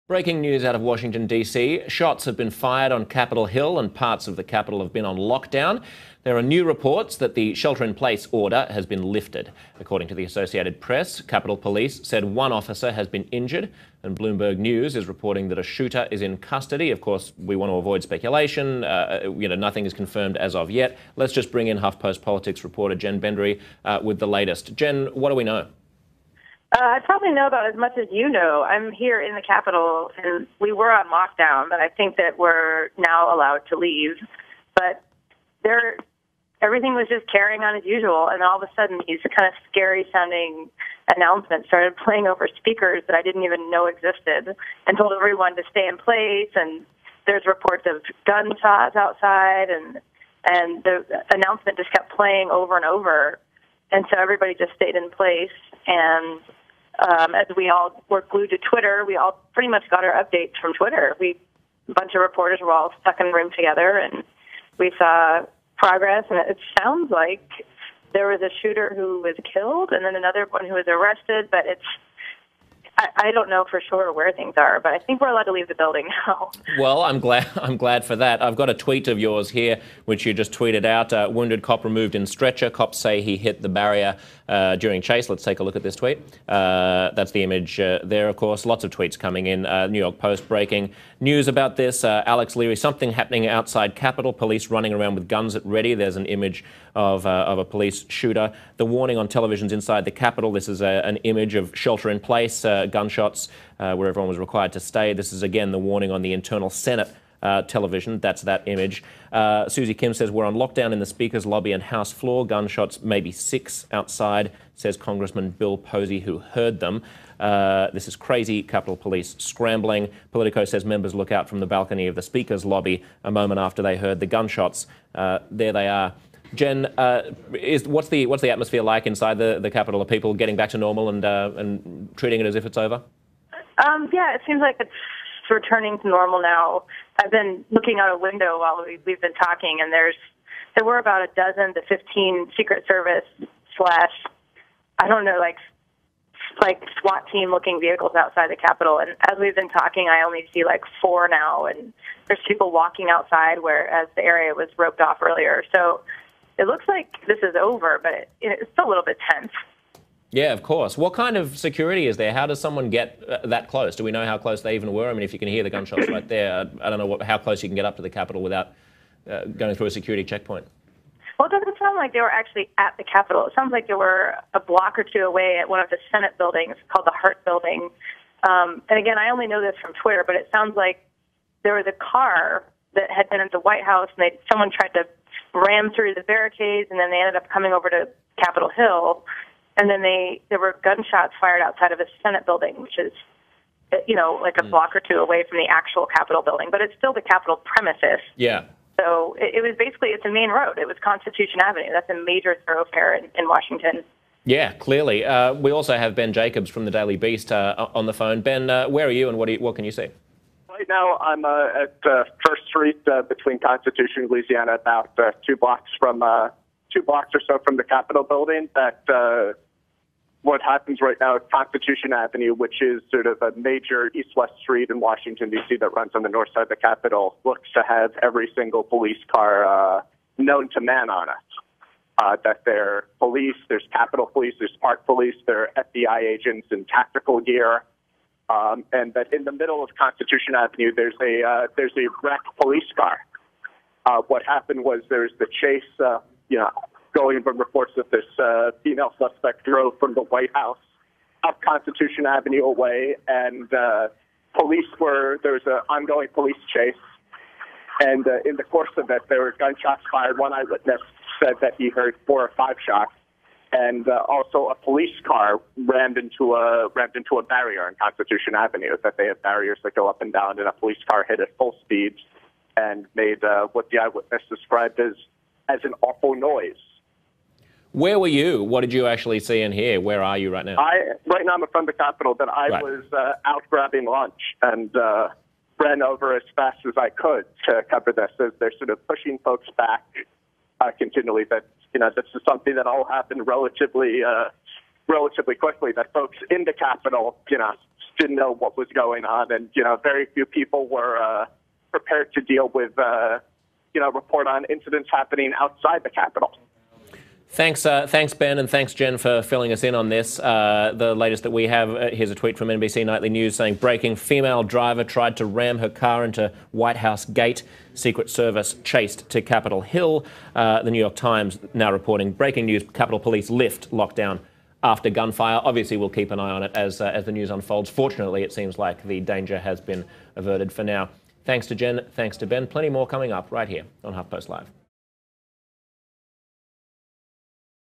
Breaking news out of Washington, D.C. Shots have been fired on Capitol Hill and parts of the Capitol have been on lockdown. There are new reports that the shelter-in-place order has been lifted. According to the Associated Press, Capitol Police said one officer has been injured, and Bloomberg News is reporting that a shooter is in custody. Of course, we want to avoid speculation. Nothing is confirmed as of yet. Let's just bring in HuffPost politics reporter Jen Bendery with the latest. Jen, what do we know? I probably know about as much as you know. I'm here in the Capitol, and we were on lockdown, but I think that we're now allowed to leave. But everything was just carrying on as usual, and all of a sudden these kind of scary-sounding announcements started playing over speakers that I didn't even know existed, and told everyone to stay in place. And there's reports of gunshots outside, and the announcement just kept playing over and over. And so everybody just stayed in place. And as we all were glued to Twitter, we all pretty much got our updates from Twitter. A bunch of reporters were all stuck in a room together, and we saw progress. And it sounds like there was a shooter who was killed and then another one who was arrested, but I don't know for sure where things are, but I think we're allowed to leave the building now. Well, I'm glad for that. I've got a tweet of yours here, which you just tweeted out. Wounded cop removed in stretcher. Cops say he hit the barrier during chase. Let's take a look at this tweet. That's the image there, of course. Lots of tweets coming in. New York Post breaking news about this. Alex Leary, something happening outside Capitol. Police running around with guns at ready. There's an image of a police shooter. The warning on televisions inside the Capitol. This is an image of shelter in place, gunshots, where everyone was required to stay. This is, again, the warning on the internal Senate television. That's that image. Susie Kim says we're on lockdown in the Speaker's lobby and House floor. Gunshots, maybe 6 outside, says Congressman Bill Posey, who heard them. This is crazy. Capitol Police scrambling. Politico says members look out from the balcony of the Speaker's lobby a moment after they heard the gunshots. There they are. Jen, what's the atmosphere like inside the Capitol? Are people getting back to normal and treating it as if it's over? Yeah, it seems like it's returning to normal now. I've been looking out a window while we've been talking, and there were about a dozen to 15 Secret Service I don't know, like SWAT team looking vehicles outside the Capitol. And as we've been talking, I only see like 4 now, and there's people walking outside, whereas the area was roped off earlier. So it looks like this is over, but it's still a little bit tense. Yeah, of course. What kind of security is there? How does someone get that close? Do we know how close they even were? I mean, if you can hear the gunshots right there, I don't know how close you can get up to the Capitol without going through a security checkpoint. Well, it doesn't sound like they were actually at the Capitol. It sounds like they were a block or 2 away at one of the Senate buildings called the Hart Building. And again, I only know this from Twitter, but it sounds like there was a car that had been at the White House, and someone tried to ram through the barricades, and then they ended up coming over to Capitol Hill. And then there were gunshots fired outside of a Senate building, which is, like a block or 2 away from the actual Capitol building. But it's still the Capitol premises. Yeah. So it was basically, it's a main road. It was Constitution Avenue. That's a major thoroughfare in Washington. Yeah, clearly. We also have Ben Jacobs from the Daily Beast on the phone. Ben, where are you and what can you see? Right now, I'm at First Street between Constitution and Louisiana, about 2 blocks or so from the Capitol building. What happens right now at Constitution Avenue, which is sort of a major east-west street in Washington, D.C. that runs on the north side of the Capitol, looks to have every single police car known to man on it. That they're police, there's Capitol Police, there's Park Police, there are FBI agents in tactical gear, and that in the middle of Constitution Avenue, there's a wrecked police car. What happened was there's the chase, going from reports that this female suspect drove from the White House up Constitution Avenue away, and there was an ongoing police chase. And in the course of it, there were gunshots fired. One eyewitness said that he heard 4 or 5 shots, and also a police car rammed into a barrier on Constitution Avenue. That they have barriers that go up and down, and a police car hit at full speed and made what the eyewitness described as an awful noise. Where were you? What did you actually see and hear? Where are you right now? Right now I'm in front of the Capitol, but I was out grabbing lunch and ran over as fast as I could to cover this, as they're sort of pushing folks back continually. That this is something that all happened relatively quickly. That folks in the Capitol, didn't know what was going on, and very few people were prepared to deal with report on incidents happening outside the Capitol. Thanks, Ben, and thanks, Jen, for filling us in on this. The latest that we have, here's a tweet from NBC Nightly News saying, breaking, female driver tried to ram her car into White House gate. Secret Service chased to Capitol Hill. The New York Times now reporting, breaking news, Capitol Police lift lockdown after gunfire. Obviously, we'll keep an eye on it as the news unfolds. Fortunately, it seems like the danger has been averted for now. Thanks to Jen, thanks to Ben. Plenty more coming up right here on HuffPost Live.